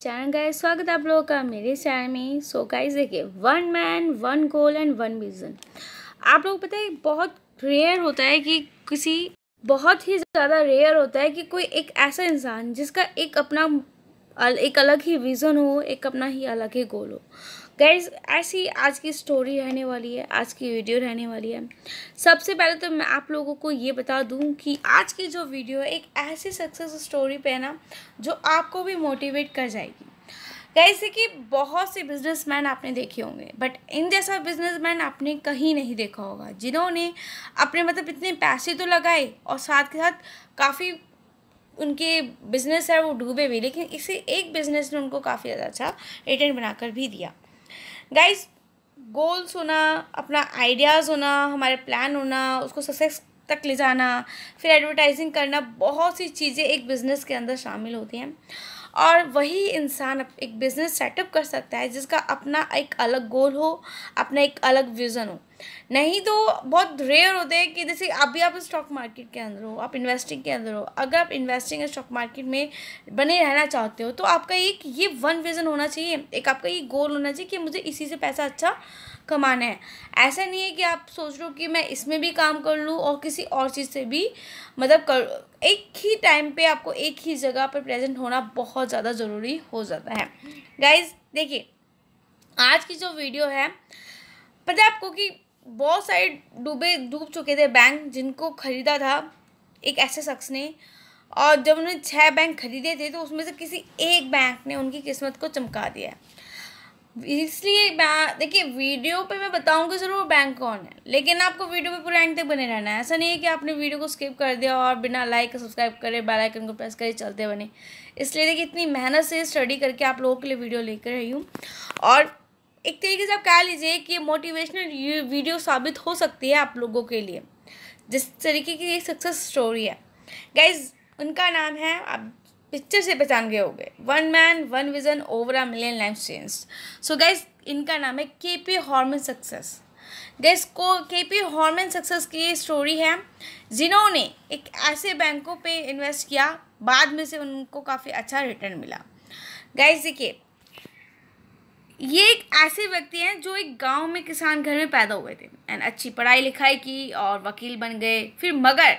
Channel guys, स्वागत है आप लोगों का मेरे चैनल में। सो गाइस देखिए, one man one goal and one vision. आप लोग पता है बहुत रेयर होता है कि बहुत ही ज़्यादा रेयर होता है कि कोई एक ऐसा इंसान जिसका एक अलग ही विज़न हो, एक अपना ही अलग ही गोल हो। गाइज ऐसी आज की स्टोरी रहने वाली है, आज की वीडियो रहने वाली है। सबसे पहले तो मैं आप लोगों को ये बता दूं कि आज की जो वीडियो है एक ऐसी सक्सेस स्टोरी पे है ना, जो आपको भी मोटिवेट कर जाएगी। जैसे कि बहुत से बिजनेसमैन आपने देखे होंगे, बट इन जैसा बिजनेसमैन आपने कहीं नहीं देखा होगा, जिन्होंने अपने इतने पैसे तो लगाए और साथ के साथ काफ़ी उनके बिजनेस है वो डूबे भी, लेकिन इसी एक बिजनेस ने उनको काफ़ी ज़्यादा अच्छा रिटर्न बनाकर भी दिया। गाइस, गोल्स होना, अपना आइडियाज़ होना, हमारे प्लान होना, उसको सक्सेस तक ले जाना, फिर एडवर्टाइजिंग करना, बहुत सी चीज़ें एक बिज़नेस के अंदर शामिल होती हैं। और वही इंसान एक बिज़नेस सेटअप कर सकता है जिसका अपना एक अलग गोल हो, अपना एक अलग विज़न हो। नहीं तो बहुत रेयर होते हैं कि जैसे अभी आप स्टॉक मार्केट के अंदर हो, आप इन्वेस्टिंग के अंदर हो। अगर आप इन्वेस्टिंग स्टॉक मार्केट में बने रहना चाहते हो तो आपका एक ये वन विज़न होना चाहिए, एक आपका ये गोल होना चाहिए कि मुझे इसी से पैसा अच्छा कमाना है। ऐसा नहीं है कि आप सोच रहे हो कि मैं इसमें भी काम कर लूँ और किसी और चीज़ से भी एक ही टाइम पे आपको एक ही जगह पर प्रेजेंट होना बहुत ज़्यादा ज़रूरी हो जाता है। गाइज देखिए, आज की जो वीडियो है, पता है आपको कि बहुत सारे डूब चुके थे बैंक, जिनको ख़रीदा था एक ऐसे शख्स ने, और जब उन्होंने 6 बैंक खरीदे थे तो उसमें से किसी एक बैंक ने उनकी किस्मत को चमका दिया। इसलिए देखिए, वीडियो पे मैं बताऊंगी ज़रूर बैंक कौन है, लेकिन आपको वीडियो पे पूरा एंड तक बने रहना है। ऐसा नहीं है कि आपने वीडियो को स्किप कर दिया और बिना लाइक सब्सक्राइब करे बेल आइकन को प्रेस करे चलते बने। इसलिए देखिए, इतनी मेहनत से स्टडी करके आप लोगों के लिए वीडियो लेकर आई हूँ, और एक तरीके से आप कह लीजिए कि मोटिवेशनल वीडियो साबित हो सकती है आप लोगों के लिए, जिस तरीके की एक सक्सेस स्टोरी है। गाइज, उनका नाम है, आप पिक्चर से पहचान गए होंगे, one man one vision over a million life change. So guys, इनका नाम है केपी हॉर्मन सक्सेस। गाइज को केपी हॉर्मन सक्सेस की स्टोरी है, जिन्होंने एक ऐसे बैंकों पे इन्वेस्ट किया, बाद में से उनको काफ़ी अच्छा रिटर्न मिला। गाइज देखिए, ये एक ऐसे व्यक्ति हैं जो एक गांव में किसान घर में पैदा हुए थे एंड अच्छी पढ़ाई लिखाई की और वकील बन गए। फिर मगर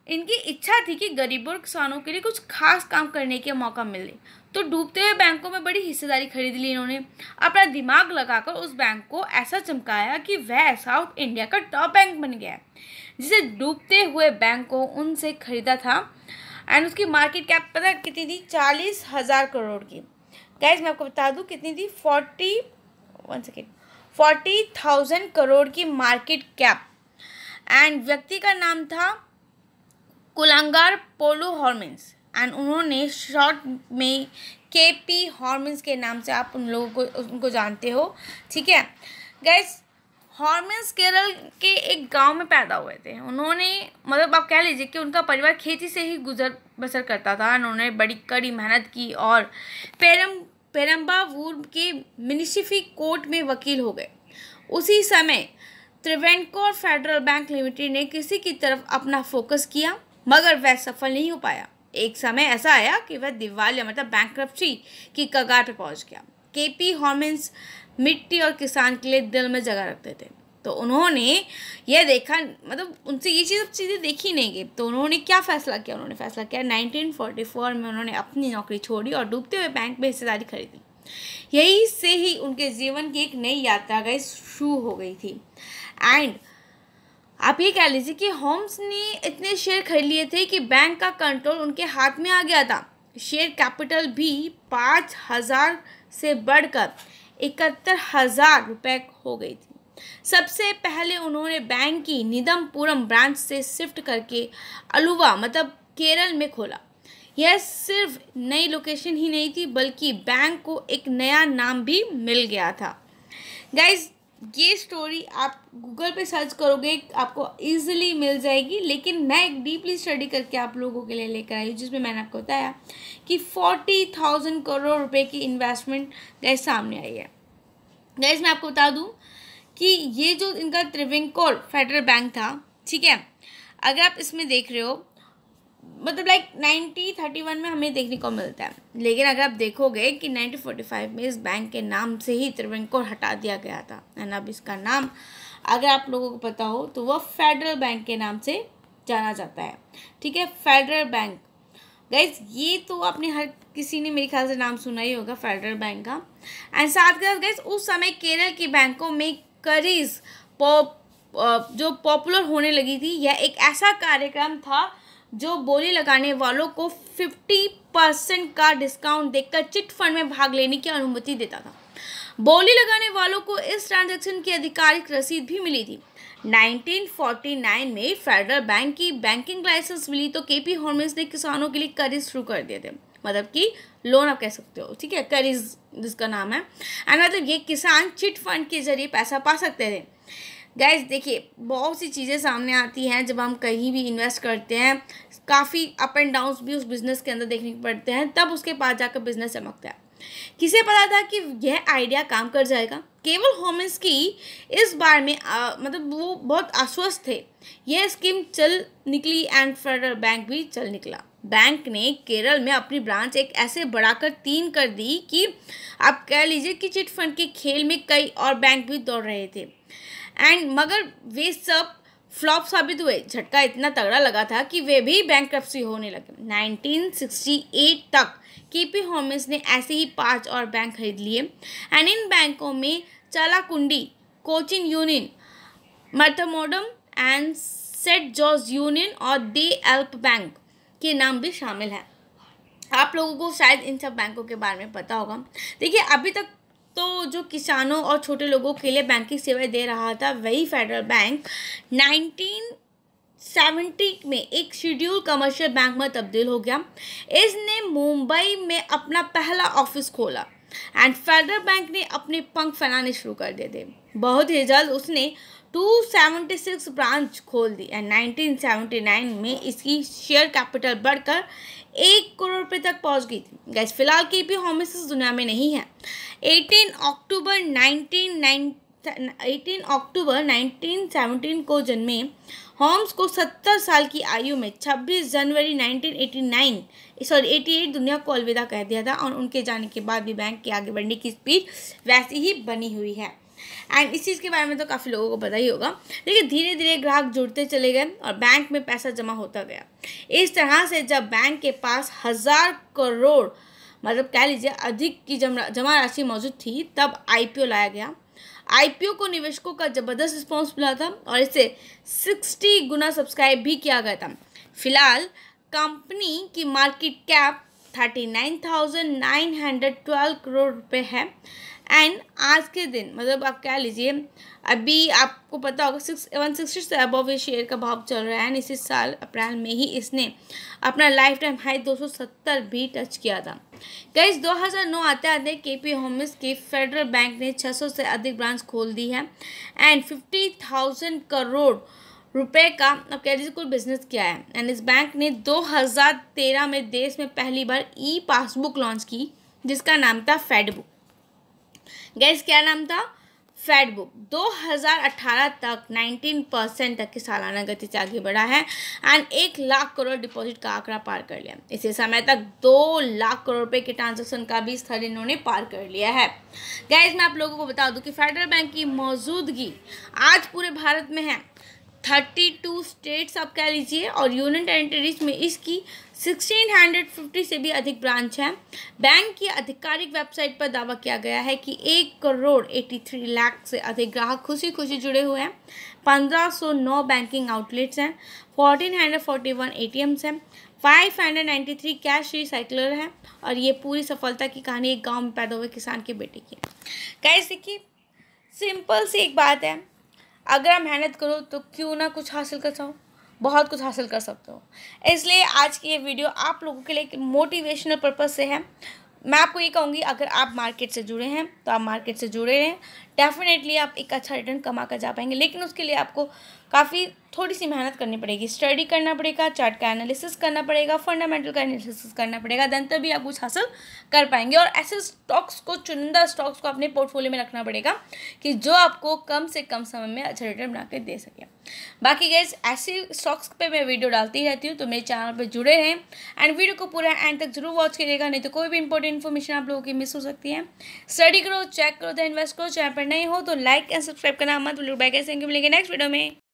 इनकी इच्छा थी कि गरीबों और किसानों के लिए कुछ खास काम करने के मौका मिले, तो डूबते हुए बैंकों में बड़ी हिस्सेदारी खरीद ली इन्होंने। अपना दिमाग लगाकर उस बैंक को ऐसा चमकाया कि वह साउथ इंडिया का टॉप बैंक बन गया, जिसे डूबते हुए बैंक को उनसे खरीदा था। एंड उसकी मार्केट कैप पता कितनी थी? 40,000 करोड़ की। गाइस, मैं आपको बता दूं कितनी थी? 40,000 करोड़ की मार्केट कैप। एंड व्यक्ति का नाम था कुलांगार पोलो हॉर्मन्स, एंड उन्होंने शॉर्ट में केपी हॉर्मन्स के नाम से आप उनको जानते हो, ठीक है। गाइस, हॉर्मन्स केरल के एक गांव में पैदा हुए थे। उन्होंने आप कह लीजिए कि उनका परिवार खेती से ही गुजर बसर करता था। उन्होंने बड़ी कड़ी मेहनत की और पेरम्बावूर के म्युनिसिपल कोर्ट में वकील हो गए। उसी समय त्रिवेंकोर फेडरल बैंक लिमिटेड ने किसी की तरफ अपना फोकस किया, मगर वह सफल नहीं हो पाया। एक समय ऐसा आया कि वह दिवालिया बैंकरप्सी की कगार पर पहुंच गया। केपी हॉर्मन्स मिट्टी और किसान के लिए दिल में जगह रखते थे, तो उन्होंने यह देखा, उनसे ये चीज़ें देखी नहीं गई, तो उन्होंने क्या फैसला किया? उन्होंने फैसला किया 1944 में उन्होंने अपनी नौकरी छोड़ी और डूबते हुए बैंक में हिस्सेदारी खरीदी। यही से ही उनके जीवन की एक नई यात्रा गई शुरू हो गई थी। एंड आप ये कह लीजिए कि होम्स ने इतने शेयर खरीद लिए थे कि बैंक का कंट्रोल उनके हाथ में आ गया था। शेयर कैपिटल भी 5,000 से बढ़कर 71,000 रुपये हो गई थी। सबसे पहले उन्होंने बैंक की निदमपुरम ब्रांच से शिफ्ट करके अलुवा केरल में खोला। यह सिर्फ नई लोकेशन ही नहीं थी, बल्कि बैंक को एक नया नाम भी मिल गया था। गाइज, ये स्टोरी आप गूगल पे सर्च करोगे आपको इजीली मिल जाएगी, लेकिन मैं एक डीपली स्टडी करके आप लोगों के लिए लेकर आई हूँ, जिसमें मैंने आपको बताया कि 40,000 करोड़ रुपए की इन्वेस्टमेंट गाइज सामने आई है। गाइज, मैं आपको बता दूँ कि ये जो इनका त्रिवेंकोर फेडरल बैंक था, ठीक है, अगर आप इसमें देख रहे हो, मतलब लाइक 1931 में हमें देखने को मिलता है। लेकिन अगर आप देखोगे कि 1945 में इस बैंक के नाम से ही त्रावणकोर हटा दिया गया था, एंड अब इसका नाम अगर आप लोगों को पता हो तो वह फेडरल बैंक के नाम से जाना जाता है। ठीक है, फेडरल बैंक गाइज, ये तो आपने हर किसी ने मेरे ख्याल से नाम सुना ही होगा फेडरल बैंक का। एंड साथ के साथ गाइज उस समय केरल की बैंकों में करीज जो पॉपुलर होने लगी थी, यह एक ऐसा कार्यक्रम था जो बोली लगाने वालों को 50% का डिस्काउंट देकर चिट फंड में भाग लेने की अनुमति देता था। बोली लगाने वालों को इस ट्रांजैक्शन की आधिकारिक रसीद भी मिली थी। 1949 में फेडरल बैंक की बैंकिंग लाइसेंस मिली तो केपी हॉर्मिस ने किसानों के लिए कर्ज शुरू कर दिए थे, मतलब कि लोन आप कह सकते हो। ठीक है, कर्ज जिसका नाम है, एंड मतलब ये किसान चिट फंड के जरिए पैसा पा सकते थे। गाइज देखिए, बहुत सी चीज़ें सामने आती हैं जब हम कहीं भी इन्वेस्ट करते हैं, काफ़ी अप एंड डाउन्स भी उस बिज़नेस के अंदर देखने को पड़ते हैं, तब उसके पास जाकर बिजनेस चमकता है। किसे पता था कि यह आइडिया काम कर जाएगा? केवल हॉर्मिस की इस बार में मतलब वो बहुत आश्वस्त थे। यह स्कीम चल निकली एंड फेडरल बैंक भी चल निकला। बैंक ने केरल में अपनी ब्रांच एक ऐसे बढ़ाकर 3 कर दी कि आप कह लीजिए कि चिट फंड के खेल में कई और बैंक भी दौड़ रहे थे, एंड मगर वे सब फ्लॉप साबित हुए। झटका इतना तगड़ा लगा था कि वे भी बैंकरप्सी होने लगे। 1968 तक केपी हॉर्मिस ने ऐसे ही 5 और बैंक खरीद लिए, एंड इन बैंकों में चालाकुंडी, कोचिन यूनियन, मर्थमोडम एंड सेंट जॉर्ज यूनियन और दे एल्प बैंक के नाम भी शामिल हैं। आप लोगों को शायद इन सब बैंकों के बारे में पता होगा। देखिए, अभी तक तो जो किसानों और छोटे लोगों के लिए बैंकिंग सेवाएं दे रहा था, वही फेडरल बैंक 1970 में एक शेड्यूल कमर्शियल बैंक में तब्दील हो गया। इसने मुंबई में अपना पहला ऑफिस खोला, एंड फेडरल बैंक ने अपने पंख फैलाने शुरू कर दिए थे। बहुत ही जल्द उसने 276 ब्रांच खोल दी, एंड 1979 में इसकी शेयर कैपिटल बढ़कर 1 करोड़ रुपये तक पहुंच गई थी। गैस फिलहाल केपी हॉर्मिस इस दुनिया में नहीं है। 18 अक्टूबर 1917 को जन्मे होम्स को 70 साल की आयु में 26 जनवरी 1988 दुनिया को अलविदा कह दिया था, और उनके जाने के बाद भी बैंक के आगे बढ़ने की स्पीड वैसी ही बनी हुई है। एंड इस चीज़ के बारे में तो काफ़ी लोगों को पता ही होगा। लेकिन धीरे धीरे ग्राहक जुड़ते चले गए और बैंक में पैसा जमा होता गया। इस तरह से जब बैंक के पास 1000 करोड़ मतलब कह लीजिए अधिक की जमा राशि मौजूद थी, तब आईपीओ लाया गया। आईपीओ को निवेशकों का जबरदस्त रिस्पॉन्स मिला था और इसे 60 गुना सब्सक्राइब भी किया गया था। फिलहाल कंपनी की मार्केट कैप 39,912 करोड़ रुपए है, एंड आज के दिन मतलब आप कह लीजिए अभी आपको पता होगा 160 से अबव ये शेयर का भाव चल रहा है, एंड इसी साल अप्रैल में ही इसने अपना लाइफ टाइम हाई 270 भी टच किया था। गाइस 2009 आते आते केपी हॉर्मिस के फेडरल बैंक ने 600 से अधिक ब्रांच खोल दी है, एंड 50,000 करोड़ रुपए का अब कह लीजिए कुल बिजनेस किया है। एंड इस बैंक ने 2013 में देश में पहली बार ई पासबुक लॉन्च की, जिसका नाम था फेडबुक। गैस क्या नाम था? फेडबुक। 2018 तक 19% तक की सालाना गति से आगे बढ़ा है, एंड 1 लाख करोड़ डिपॉजिट का आंकड़ा पार कर लिया। इसी समय तक 2 लाख करोड़ रुपए के ट्रांजैक्शन का भी स्तर इन्होंने पार कर लिया है। गैस मैं आप लोगों को बता दूं कि फेडरल बैंक की मौजूदगी आज पूरे भारत में है। 32 स्टेट्स आप कह लीजिए और यूनियन टेरिटरीज में इसकी 1650 से भी अधिक ब्रांच है। बैंक की आधिकारिक वेबसाइट पर दावा किया गया है कि 1 करोड़ 83 लाख से अधिक ग्राहक खुशी खुशी जुड़े हुए हैं। 1509 बैंकिंग आउटलेट्स हैं, 1441 ATMs हैं, 593 कैश रिसाइकलर हैं, और ये पूरी सफलता की कहानी एक गाँव में पैदा हुए किसान के बेटे की। गाइस देखिए, सिंपल सी एक बात है, अगर आप मेहनत करो तो क्यों ना कुछ हासिल कर सको, बहुत कुछ हासिल कर सकते हो। इसलिए आज की ये वीडियो आप लोगों के लिए एक मोटिवेशनल पर्पस से है। मैं आपको ये कहूँगी, अगर आप मार्केट से जुड़े हैं तो आप मार्केट से जुड़े रहें, डेफिनेटली आप एक अच्छा रिटर्न कमा कर जा पाएंगे। लेकिन उसके लिए आपको काफ़ी थोड़ी सी मेहनत करनी पड़ेगी, स्टडी करना पड़ेगा, चार्ट का एनालिसिस करना पड़ेगा, फंडामेंटल का एनालिसिस करना पड़ेगा, देन तभी आप कुछ हासिल कर पाएंगे। और ऐसे स्टॉक्स को, चुनिंदा स्टॉक्स को अपने पोर्टफोलियो में रखना पड़ेगा कि जो आपको कम से कम समय में अच्छा रिटर्न बना के दे सके। बाकी गाइस ऐसी स्टॉक्स पे मैं वीडियो डालती रहती हूँ, तो मेरे चैनल पे जुड़े रहें एंड वीडियो को पूरा एंड तक जरूर वॉच करिएगा, नहीं तो कोई भी इंपॉर्टेंट इन्फॉर्मेशन आप लोगों की मिस हो सकती है। स्टडी करो, चेक करो, द इन्वेस्ट करो। चैनल पर नहीं हो तो लाइक एंड सब्सक्राइब करना मत भूलिएगा। बाय गाइस, थैंक यू, मिलेंगे नेक्स्ट वीडियो में।